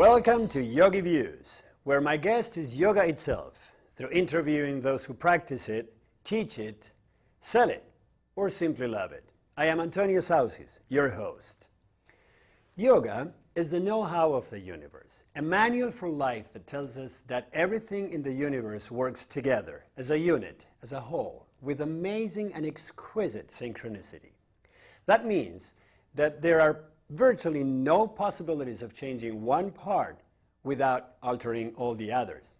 Welcome to Yogiviews, where my guest is yoga itself, through interviewing those who practice it, teach it, sell it, or simply love it. I am Antonio Sausys, your host. Yoga is the know-how of the universe, a manual for life that tells us that everything in the universe works together, as a unit, as a whole, with amazing and exquisite synchronicity. That means that there are virtually no possibilities of changing one part without altering all the others.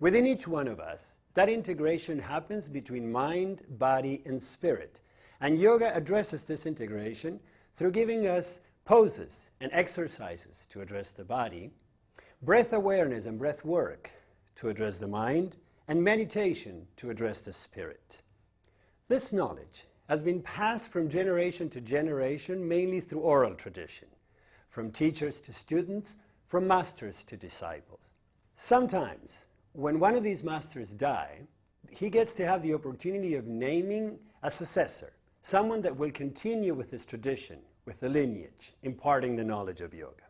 Within each one of us, that integration happens between mind, body, and spirit. And yoga addresses this integration through giving us poses and exercises to address the body, breath awareness and breath work to address the mind, and meditation to address the spirit. This knowledge has been passed from generation to generation, mainly through oral tradition, from teachers to students, from masters to disciples. Sometimes, when one of these masters dies, he gets to have the opportunity of naming a successor, someone that will continue with this tradition, with the lineage, imparting the knowledge of yoga.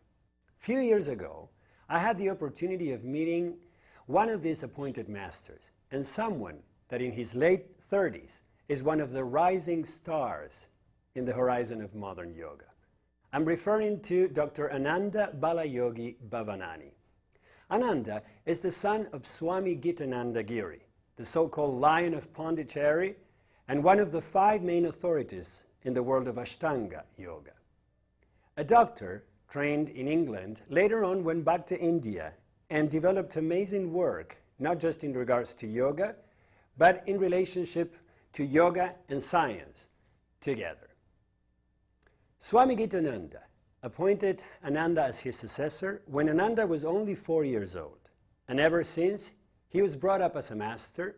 A few years ago, I had the opportunity of meeting one of these appointed masters, and someone that in his late 30s is one of the rising stars in the horizon of modern yoga. I'm referring to Dr.Ananda Balayogi Bhavanani. Ananda is the son of Swami Gitananda Giri, the so-called Lion of Pondicherry, and one of the 5 main authorities in the world of Ashtanga yoga. A doctor trained in England later on went back to India and developed amazing work, not just in regards to yoga, but in relationship to yoga and science together. Swami Gitananda appointed Ananda as his successor when Ananda was only 4 years old, and ever since he was brought up as a master,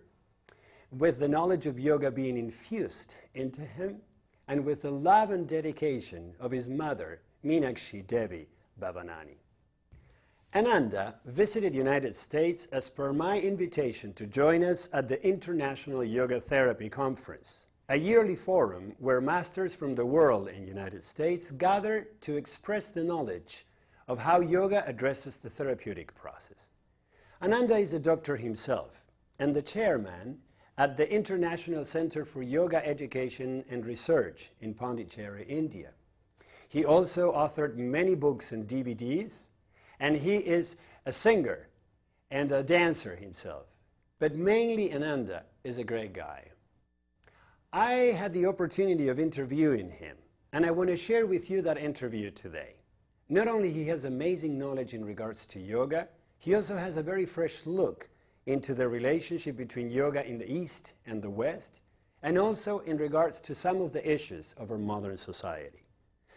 with the knowledge of yoga being infused into him, and with the love and dedication of his mother, Meenakshi Devi Bhavanani. Ananda visited the United States as per my invitation to join us at the International Yoga Therapy Conference, a yearly forum where masters from the world and United States gather to express the knowledge of how yoga addresses the therapeutic process. Ananda is a doctor himself and the chairman at the International Center for Yoga Education and Research in Pondicherry, India. He also authored many books and DVDs, and he is a singer and a dancer himself. But mainly Ananda is a great guy. I had the opportunity of interviewing him, and I want to share with you that interview today. Not only he has amazing knowledge in regards to yoga, he also has a very fresh look into the relationship between yoga in the East and the West, and also in regards to some of the issues of our modern society.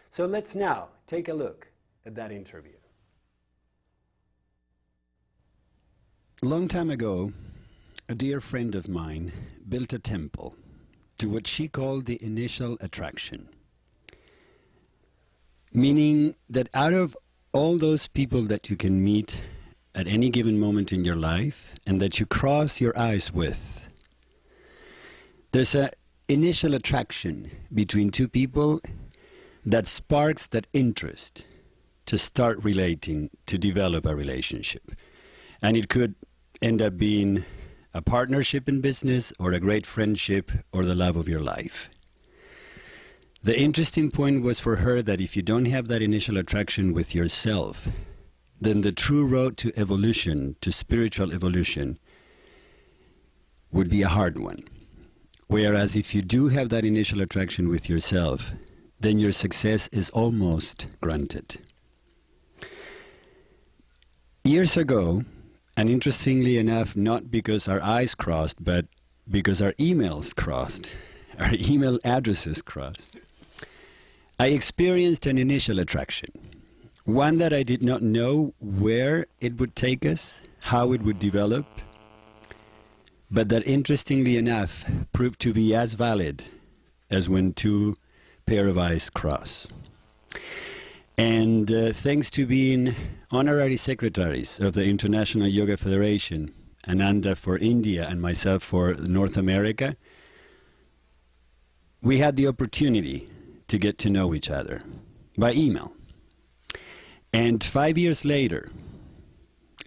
So let's now take a look at that interview. A long time ago, a dear friend of mine built a temple to what she called the initial attraction. Meaning that out of all those people that you can meet at any given moment in your life and that you cross your eyes with, there's an initial attraction between two people that sparks that interest to start relating, to develop a relationship. And it could end up being a partnership in business or a great friendship or the love of your life. The interesting point was for her that if you don't have that initial attraction with yourself, then the true road to evolution, to spiritual evolution, would be a hard one. Whereas if you do have that initial attraction with yourself, then your success is almost granted. Years ago, and interestingly enough, not because our eyes crossed, but because our emails crossed, our email addresses crossed, I experienced an initial attraction. One that I did not know where it would take us, how it would develop, but that interestingly enough proved to be as valid as when two pair of eyes cross. And thanks to being honorary secretaries of the International Yoga Federation, Ananda for India and myself for North America, we had the opportunity to get to know each other by email. And 5 years later,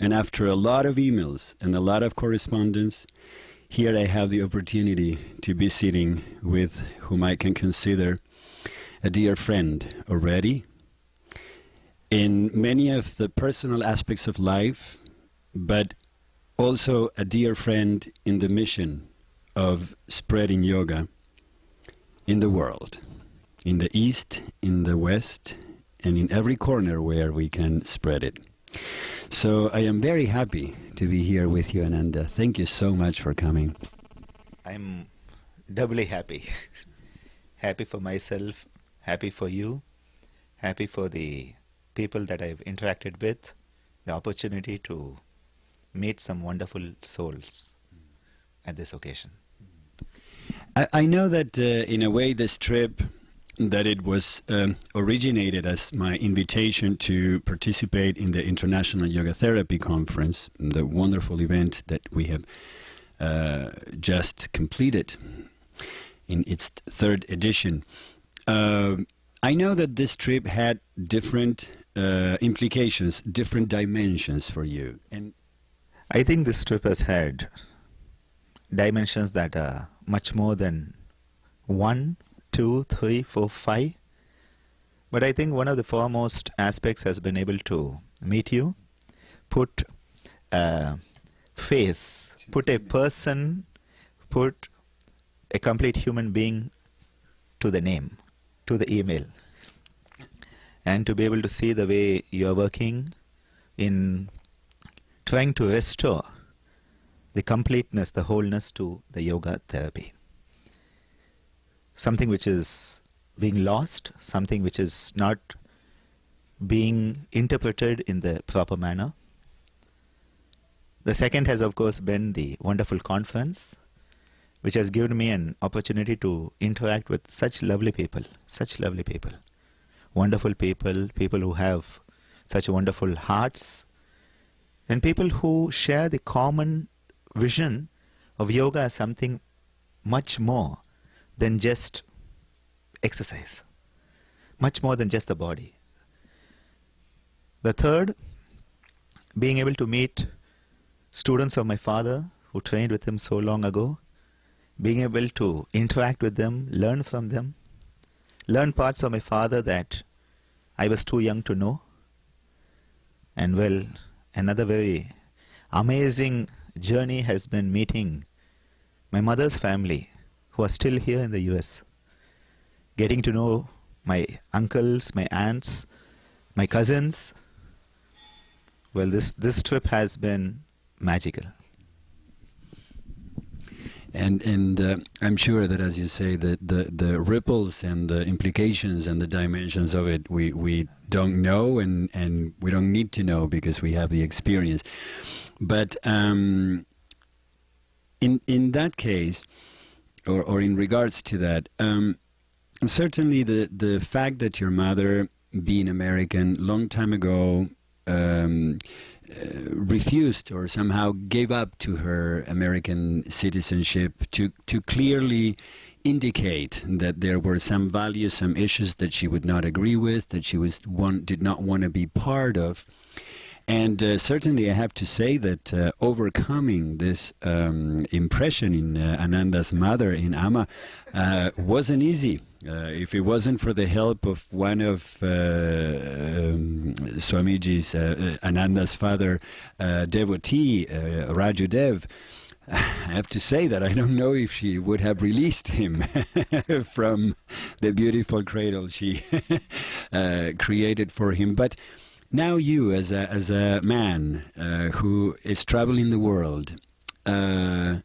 and after a lot of emails and a lot of correspondence, here I have the opportunity to be sitting with whom I can consider a dear friend already in many of the personal aspects of life, but also a dear friend in the mission of spreading yoga in the world, in the East, in the West, and in every corner where we can spread it. So I am very happy to be here with you, Ananda. Thank you so much for coming. I'm doubly happy. Happy for myself, happy for you, happy for the people that I've interacted with, the opportunity to meet some wonderful souls at this occasion. I know that in a way this trip, that it was originated as my invitation to participate in the International Yoga Therapy Conference, the wonderful event that we have just completed in its third edition. I know that this trip had different implications, different dimensions for you. And I think this trip has had dimensions that are much more than 1, 2, 3, 4, 5. But I think one of the foremost aspects has been able to meet you, put a face, put a person, put a complete human being to the name, to the email. And to be able to see the way you are working in trying to restore the completeness, the wholeness to the yoga therapy. Something which is being lost, something which is not being interpreted in the proper manner. The second has, of course, been the wonderful conference, which has given me an opportunity to interact with such lovely people, wonderful people, people who have such wonderful hearts, and people who share the common vision of yoga as something much more than just exercise, much more than just the body. The third, being able to meet students of my father who trained with him so long ago, being able to interact with them, learn from them, learn parts of my father that I was too young to know. And well, another very amazing journey has been meeting my mother's family who are still here in the US. Getting to know my uncles, my aunts, my cousins. Well, this trip has been magical. And I'm sure that, as you say, the ripples and the implications and the dimensions of it, we don't know and we don't need to know because we have the experience. But in that case, or in regards to that, certainly the fact that your mother, being American, long time ago, refused or somehow gave up to her American citizenship to clearly indicate that there were some values, some issues that she would not agree with, that she did not want to be part of. And certainly I have to say that overcoming this impression in Ananda's mother, in Amma, wasn't easy. If it wasn't for the help of one of Swamiji's, Ananda's father, devotee, Raju Dev, I have to say that I don't know if she would have released him from the beautiful cradle she created for him. But now you, as a man who is traveling the world, I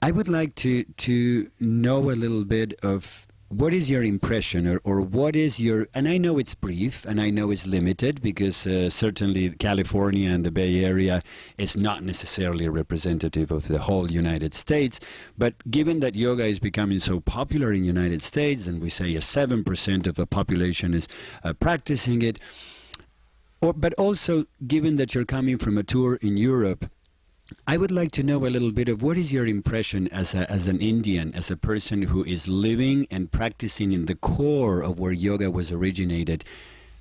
would like to know a little bit of what is your impression, or what is your, and I know it's brief and I know it's limited because certainly California and the Bay Area is not necessarily representative of the whole United States, but given that yoga is becoming so popular in the United States, and we say 7% of the population is practicing it, but also given that you're coming from a tour in Europe, I would like to know a little bit of what is your impression as an Indian, as a person who is living and practicing in the core of where yoga was originated.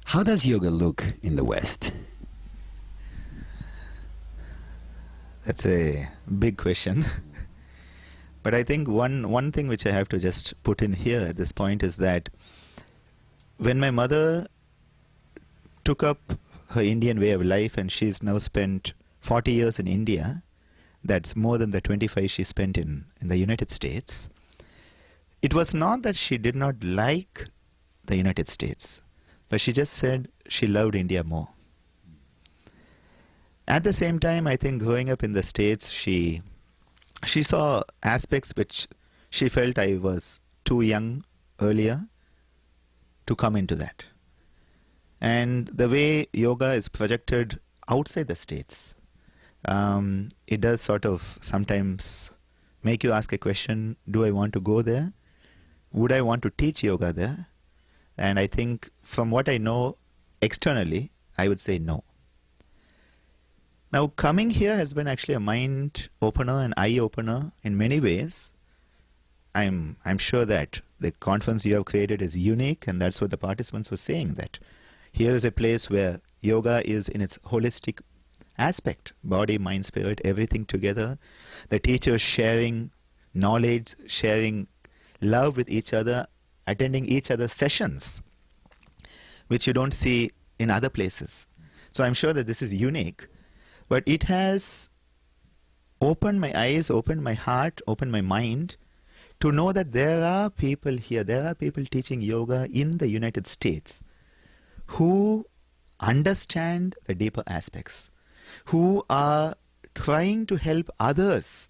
How does yoga look in the West? That's a big question. But I think one thing which I have to just put in here at this point is that when my mother took up her Indian way of life, and she's now spent 40 years in India, that's more than the 25 she spent in the United States. It was not that she did not like the United States, but she just said she loved India more. At the same time, I think growing up in the States, she saw aspects which she felt I was too young earlier to come into that. And the way yoga is projected outside the States, it does sort of sometimes make you ask a question, do I want to go there? Would I want to teach yoga there? And I think from what I know externally, I would say no. Now, coming here has been actually a mind opener and eye opener in many ways. I'm sure that the conference you have created is unique, and that's what the participants were saying, that here is a place where yoga is in its holistic aspect, body, mind, spirit, everything together. The teachers sharing knowledge, sharing love with each other, attending each other's sessions, which you don't see in other places. So I'm sure that this is unique, but it has opened my eyes, opened my heart, opened my mind to know that there are people here, there are people teaching yoga in the United States who understand the deeper aspects, who are trying to help others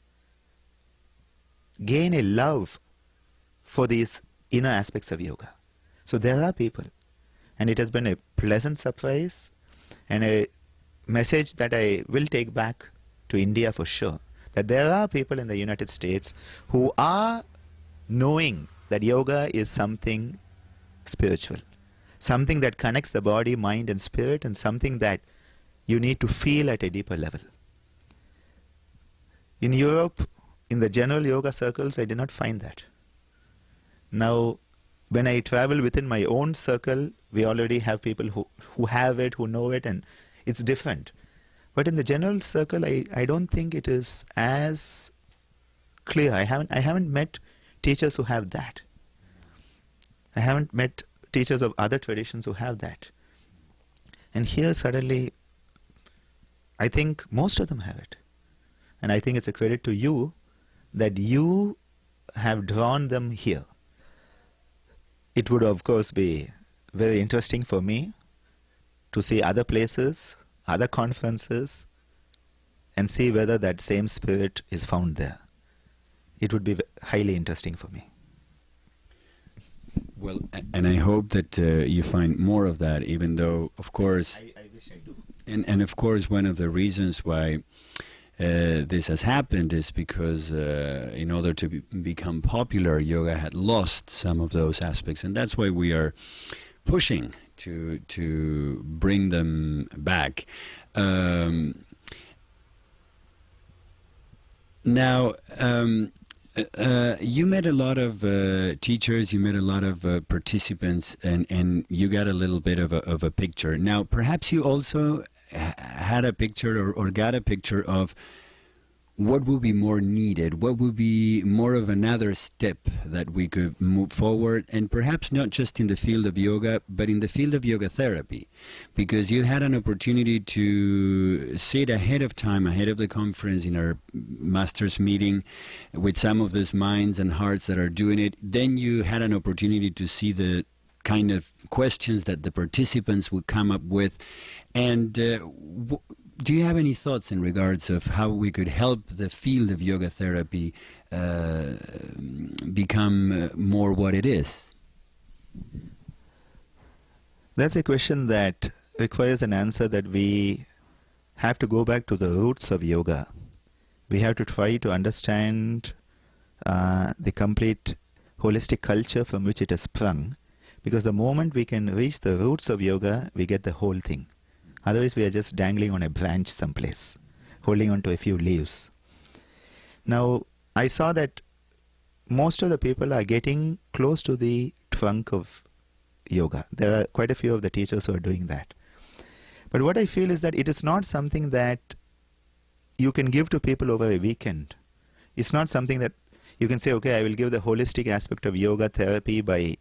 gain a love for these inner aspects of yoga. So there are people, and it has been a pleasant surprise and a message that I will take back to India for sure, that there are people in the United States who are knowing that yoga is something spiritual, something that connects the body, mind and spirit, and something that you need to feel at a deeper level. In Europe, in the general yoga circles, I did not find that. Now, when I travel within my own circle, we already have people who have it, who know it, and it's different. But in the general circle, I don't think it is as clear. I haven't met teachers who have that. I haven't met teachers of other traditions who have that. And here suddenly, I think most of them have it. And I think it's a credit to you that you have drawn them here. It would of course be very interesting for me to see other places, other conferences, and see whether that same spirit is found there. It would be highly interesting for me. Well, and I hope that you find more of that, even though, of course, I wish I do. And of course, one of the reasons why this has happened is because in order to become popular, yoga had lost some of those aspects, and that's why we are pushing to bring them back. Now, you met a lot of teachers, you met a lot of participants, and you got a little bit of a picture. Now, perhaps you also had a picture or got a picture of what would be more needed, what would be more of another step that we could move forward, and perhaps not just in the field of yoga, but in the field of yoga therapy, because you had an opportunity to sit ahead of time, ahead of the conference in our master's meeting with some of those minds and hearts that are doing it. Then you had an opportunity to see the kind of questions that the participants would come up with, and do you have any thoughts in regards of how we could help the field of yoga therapy become more what it is? That's a question that requires an answer that we have to go back to the roots of yoga. We have to try to understand the complete holistic culture from which it has sprung, because the moment we can reach the roots of yoga, we get the whole thing. Otherwise, we are just dangling on a branch someplace, holding on to a few leaves. Now, I saw that most of the people are getting close to the trunk of yoga. There are quite a few of the teachers who are doing that. But what I feel is that it is not something that you can give to people over a weekend. It's not something that you can say, okay, I will give the holistic aspect of yoga therapy by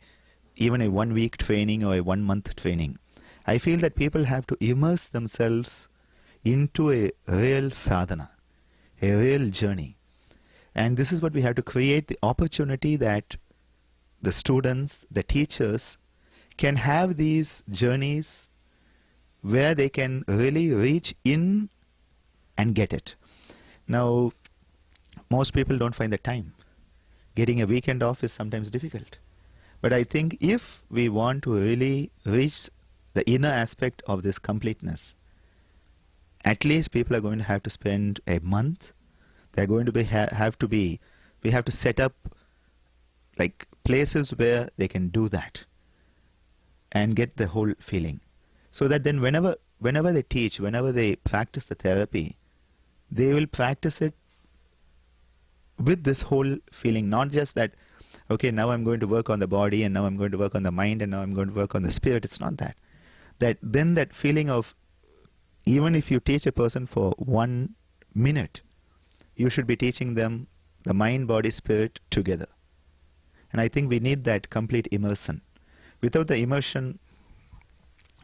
even a 1 week training or a 1 month training. I feel that people have to immerse themselves into a real sadhana, a real journey. And this is what we have to create, the opportunity that the students, the teachers can have these journeys where they can really reach in and get it. Now, most people don't find the time. Getting a weekend off is sometimes difficult. But I think if we want to really reach the inner aspect of this completeness, at least people are going to have to spend a month. They're going to be we have to set up like places where they can do that and get the whole feeling. So that then whenever they teach, whenever they practice the therapy, they will practice it with this whole feeling, not just that, okay, now I'm going to work on the body and now I'm going to work on the mind and now I'm going to work on the spirit. It's not that. That feeling of, even if you teach a person for 1 minute, you should be teaching them the mind, body, spirit together. And I think we need that complete immersion. Without the immersion,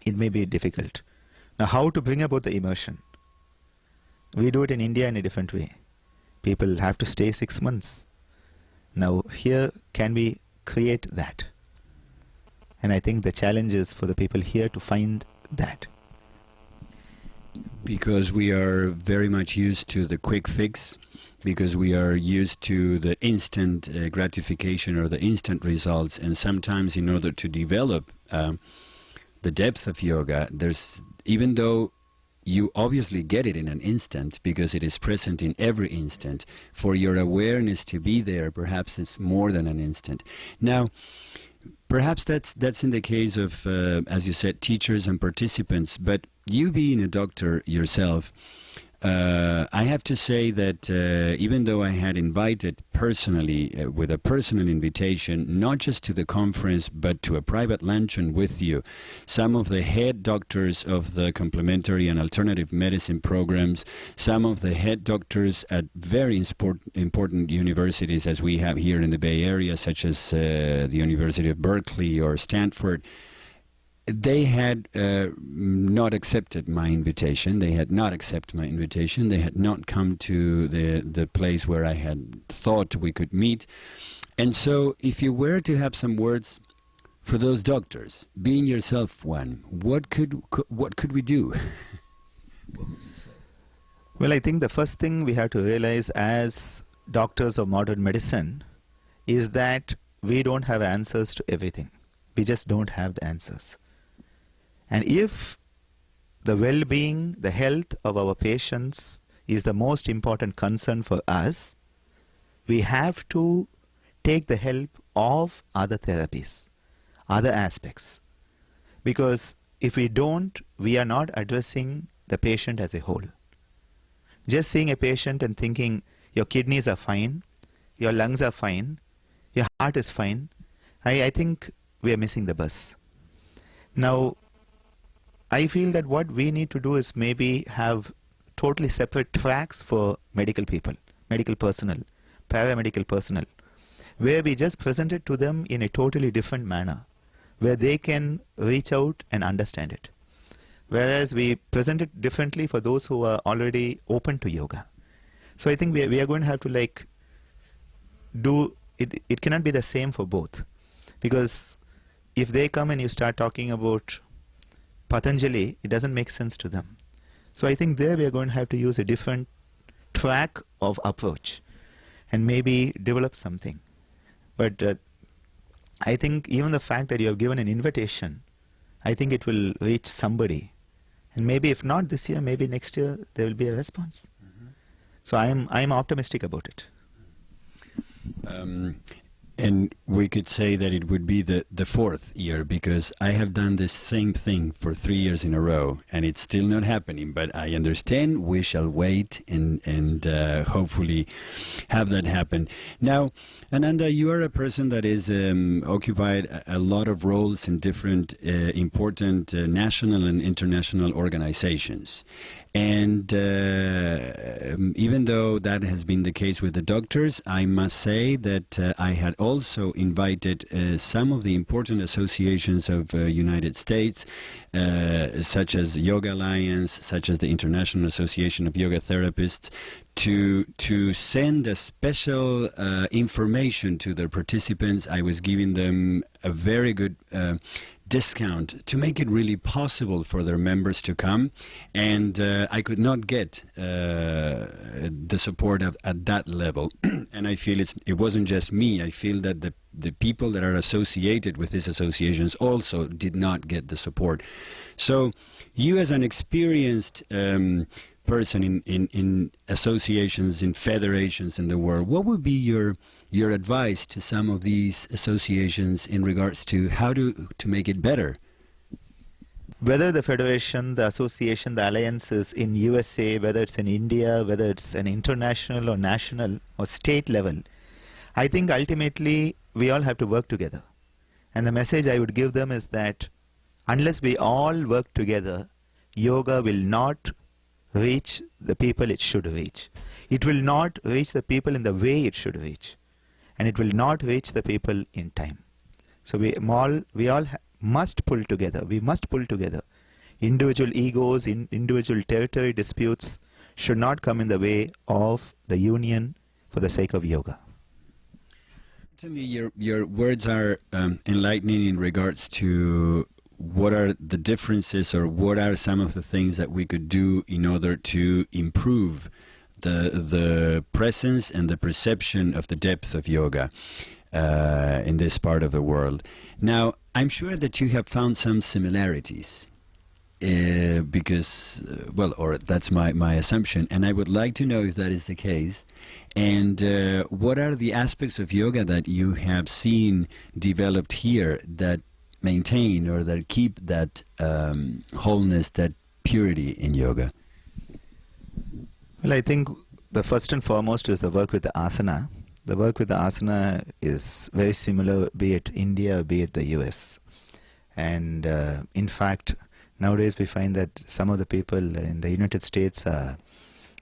it may be difficult. Now, how to bring about the immersion? We do it in India in a different way. People have to stay 6 months. Now, here, can we create that? And I think the challenge is for the people here to find that. Because we are very much used to the quick fix, because we are used to the instant gratification or the instant results, and sometimes in order to develop the depth of yoga, even though you obviously get it in an instant because it is present in every instant, for your awareness to be there, perhaps it's more than an instant. Now, perhaps that's in the case of, as you said, teachers and participants, but you being a doctor yourself, I have to say that even though I had invited personally, with a personal invitation, not just to the conference, but to a private luncheon with you, some of the head doctors of the complementary and alternative medicine programs, some of the head doctors at very important universities as we have here in the Bay Area, such as the University of Berkeley or Stanford, they had not accepted my invitation. They had not accepted my invitation. They had not come to the place where I had thought we could meet. And so if you were to have some words for those doctors, being yourself one, what could we do? Well, I think the first thing we have to realize as doctors of modern medicine is that we don't have answers to everything. We just don't have the answers. And if the well-being, the health of our patients is the most important concern for us, we have to take the help of other therapies, other aspects. Because if we don't, we are not addressing the patient as a whole. Just seeing a patient and thinking your kidneys are fine, your lungs are fine, your heart is fine, I think we are missing the bus. Now, I feel that what we need to do is maybe have totally separate tracks for medical people, medical personnel, paramedical personnel, where we just present it to them in a totally different manner, where they can reach out and understand it. Whereas we present it differently for those who are already open to yoga. So I think we are going to have to do it. It cannot be the same for both, because if they come and you start talking about Patanjali, it doesn't make sense to them. So I think there we are going to have to use a different track of approach and maybe develop something. But I think even the fact that you have given an invitation, I think it will reach somebody. And maybe if not this year, maybe next year there will be a response. Mm-hmm. So I'm optimistic about it. And we could say that it would be the fourth year, because I have done this same thing for 3 years in a row, and it's still not happening. But I understand. We shall wait and hopefully have that happen. Now, Ananda, you are a person that is occupied a lot of roles in different important national and international organizations. And even though that has been the case with the doctors, I must say that I had also invited some of the important associations of United States, such as Yoga Alliance, such as the International Association of Yoga Therapists, to send a special information to their participants. I was giving them a very good discount to make it really possible for their members to come, and I could not get the support at that level. And I feel it wasn't just me. I feel that the people that are associated with these associations also did not get the support. So you, as an experienced person in associations, in federations in the world, what would be your advice to some of these associations in regards to how to make it better? Whether the federation, the association, the alliances in USA, whether it's in India, whether it's an international or national or state level, I think ultimately we all have to work together. And the message I would give them is that unless we all work together, yoga will not reach the people it should reach. It will not reach the people in the way it should reach. And it will not reach the people in time. So we all must pull together. We must pull together. Individual egos, individual territory disputes should not come in the way of the union for the sake of yoga. To me, your words are enlightening in regards to what are the differences, or what are some of the things that we could do in order to improve the presence and the perception of the depth of yoga in this part of the world. Now, I'm sure that you have found some similarities because, or that's my assumption, and I would like to know if that is the case. And what are the aspects of yoga that you have seen developed here that maintain or that keep that wholeness, that purity in yoga? Well, I think the first and foremost is the work with the asana. The work with the asana is very similar, be it India, be it the US. And in fact, nowadays we find that some of the people in the United States are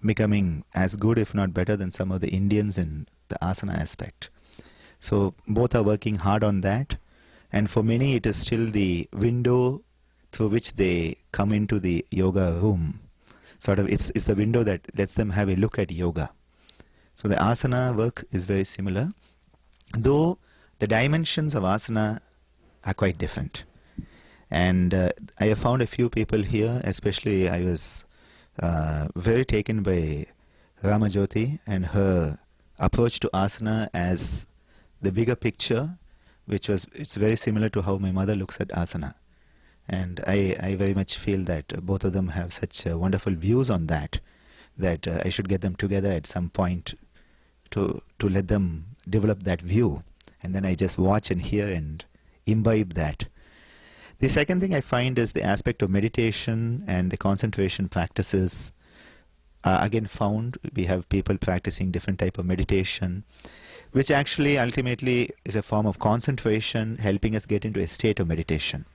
becoming as good, if not better, than some of the Indians in the asana aspect. So both are working hard on that. And for many, it is still the window through which they come into the yoga room. Sort of, it's the window that lets them have a look at yoga. So the asana work is very similar, though the dimensions of asana are quite different. And I have found a few people here, especially I was very taken by Ramajyoti and her approach to asana as the bigger picture, it's very similar to how my mother looks at asana. And I very much feel that both of them have such wonderful views on that I should get them together at some point to let them develop that view. And then I just watch and hear and imbibe that. The second thing I find is the aspect of meditation and the concentration practices. Again found, we have people practicing different type of meditation, which actually ultimately is a form of concentration, helping us get into a state of meditation.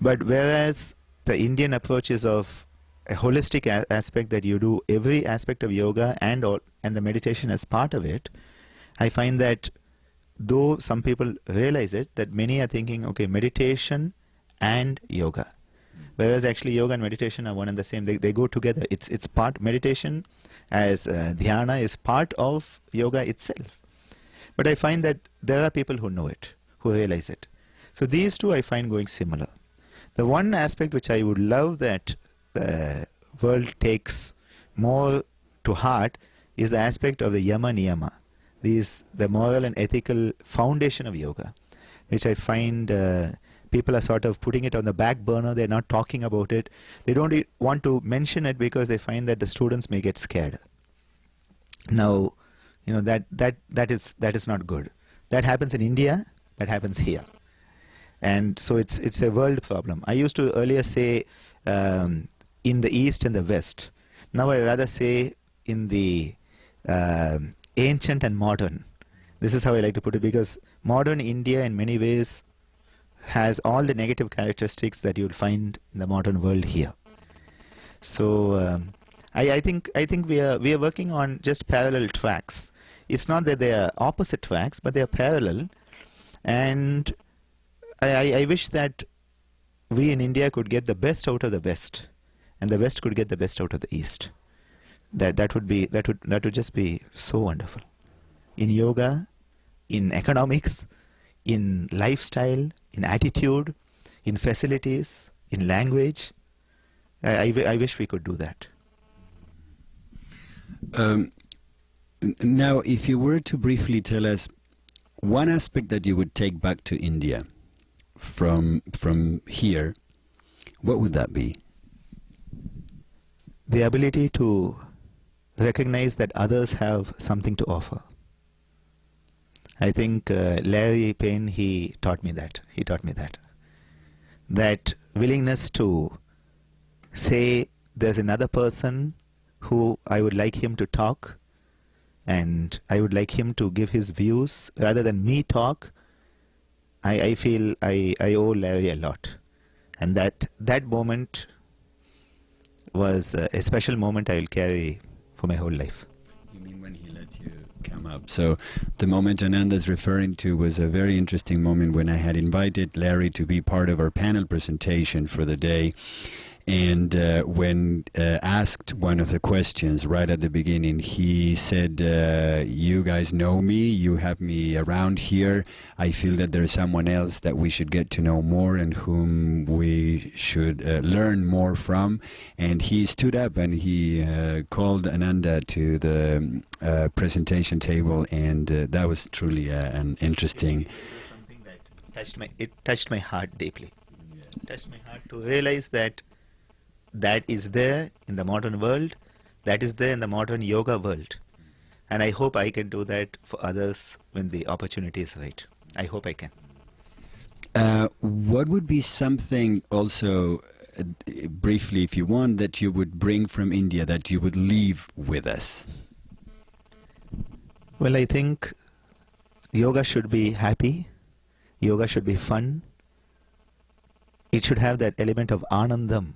But whereas the Indian approach is of a holistic aspect, that you do every aspect of yoga and the meditation as part of it, I find that though some people realize it, that many are thinking, okay, meditation and yoga. Whereas actually yoga and meditation are one and the same. They go together. It's part, meditation as dhyana is part of yoga itself. But I find that there are people who know it, who realize it. So these two I find going similar. The one aspect which I would love that the world takes more to heart is the aspect of the yama niyama. The moral and ethical foundation of yoga, which I find people are sort of putting it on the back burner. They're not talking about it. They don't want to mention it because they find that the students may get scared. Now, that is not good. That happens in India, that happens here. And so it's a world problem. I used to earlier say in the East and the West. Now I rather say in the ancient and modern. This is how I like to put it, because modern India in many ways has all the negative characteristics that you will find in the modern world here. So I think we are working on just parallel tracks. It's not that they are opposite tracks, but they are parallel. And I wish that we in India could get the best out of the West, and the West could get the best out of the East. That would just be so wonderful. In yoga, in economics, in lifestyle, in attitude, in facilities, in language. I wish we could do that. Now, if you were to briefly tell us one aspect that you would take back to India from here, what would that be? The ability to recognize that others have something to offer. I think Larry Payne, he taught me that. That willingness to say there's another person who I would like him to talk, and I would like him to give his views rather than me talk. I feel I owe Larry a lot. And that moment was a special moment I will carry for my whole life. You mean when he let you come up? So the moment Ananda is referring to was a very interesting moment when I had invited Larry to be part of our panel presentation for the day. And when asked one of the questions right at the beginning, he said, you guys know me, you have me around here. I feel that there's someone else that we should get to know more and whom we should learn more from. And he stood up and he called Ananda to the presentation table, and that was truly an interesting... It was something that touched my heart deeply. Yeah. It touched my heart to realize that is there in the modern world, that is there in the modern yoga world. And I hope I can do that for others when the opportunity is right. I hope I can. What would be something also, briefly if you want, that you would bring from India, that you would leave with us? Well, I think yoga should be happy. Yoga should be fun. It should have that element of anandam.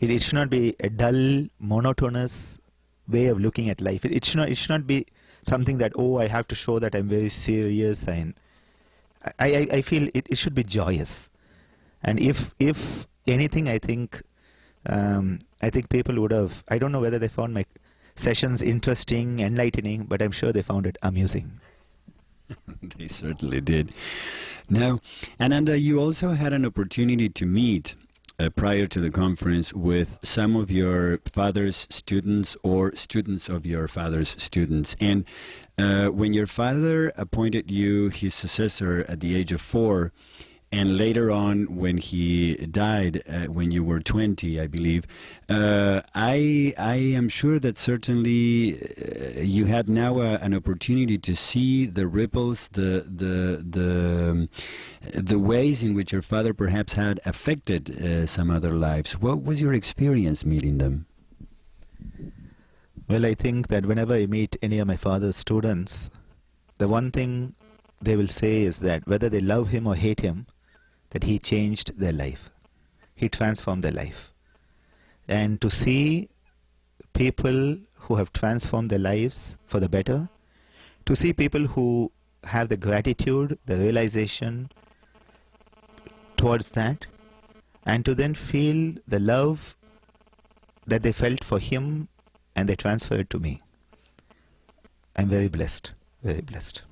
It should not be a dull, monotonous way of looking at life. It should not be something that, oh, I have to show that I'm very serious. And I feel it should be joyous. And if anything, I think people would have, I don't know whether they found my sessions interesting, enlightening, but I'm sure they found it amusing. They certainly did. Now, Ananda, you also had an opportunity to meet prior to the conference with some of your father's students or students of your father's students. And when your father appointed you his successor at the age of 4, and later on when he died when you were 20, I believe, I am sure that certainly you had now an opportunity to see the ripples, the ways in which your father perhaps had affected some other lives. What was your experience meeting them? Well, I think that whenever I meet any of my father's students, the one thing they will say is that whether they love him or hate him, that he changed their life. He transformed their life. And to see people who have transformed their lives for the better, to see people who have the gratitude, the realization towards that, and to then feel the love that they felt for him and they transferred to me. I'm very blessed, very blessed.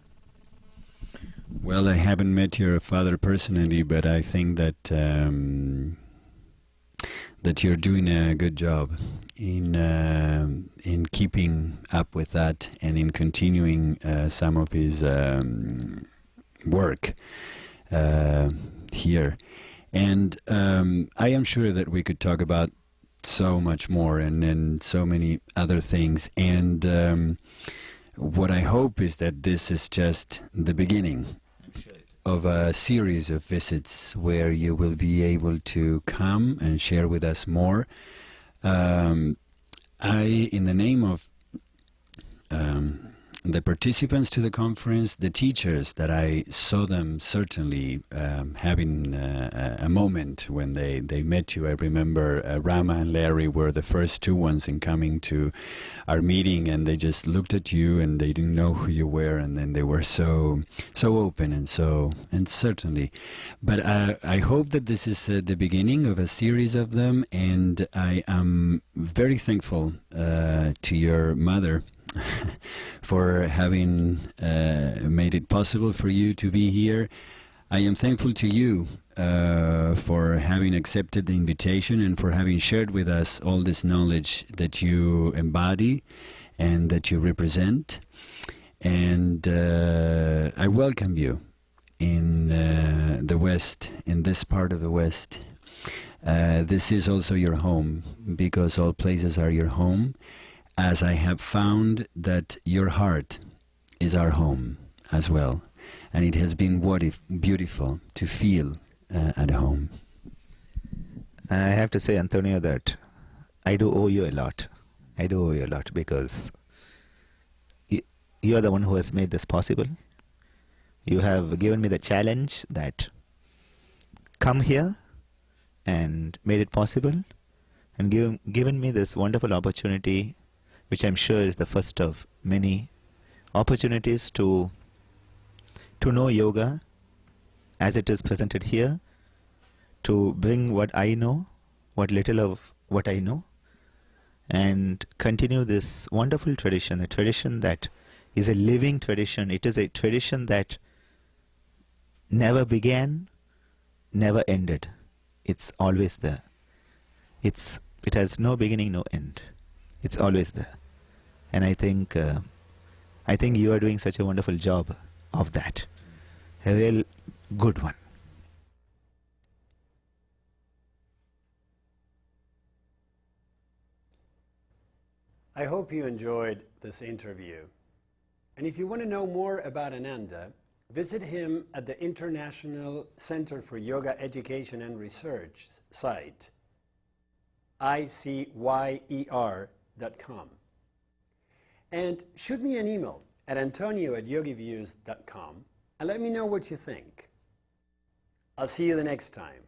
Well, I haven't met your father personally, but I think that that you're doing a good job in keeping up with that and in continuing some of his work here. And I am sure that we could talk about so much more and so many other things. And what I hope is that this is just the beginning of a series of visits where you will be able to come and share with us more. In the name of the participants to the conference, the teachers that I saw them certainly having a moment when they met you. I remember Rama and Larry were the first two ones in coming to our meeting, and they just looked at you and they didn't know who you were, and then they were so open and certainly. But I hope that this is the beginning of a series of them, and I am very thankful to your mother for having made it possible for you to be here. I am thankful to you for having accepted the invitation and for having shared with us all this knowledge that you embody and that you represent. And I welcome you in the West, in this part of the West. This is also your home, because all places are your home, as I have found that your heart is our home as well. And it has been beautiful to feel at home. I have to say, Antonio, that I do owe you a lot. I do owe you a lot, because you are the one who has made this possible. You have given me the challenge that come here and made it possible, and given me this wonderful opportunity, which I'm sure is the first of many opportunities to know yoga as it is presented here, to bring what I know, what little of what I know, and continue this wonderful tradition, a tradition that is a living tradition. It is a tradition that never began, never ended. It's always there. It has no beginning, no end. It's always there. And I think you are doing such a wonderful job of that. A real good one. I hope you enjoyed this interview. And if you want to know more about Ananda, visit him at the International Center for Yoga Education and Research site, icyer.com. And shoot me an email at antonio@yogiviews.com and let me know what you think. I'll see you the next time.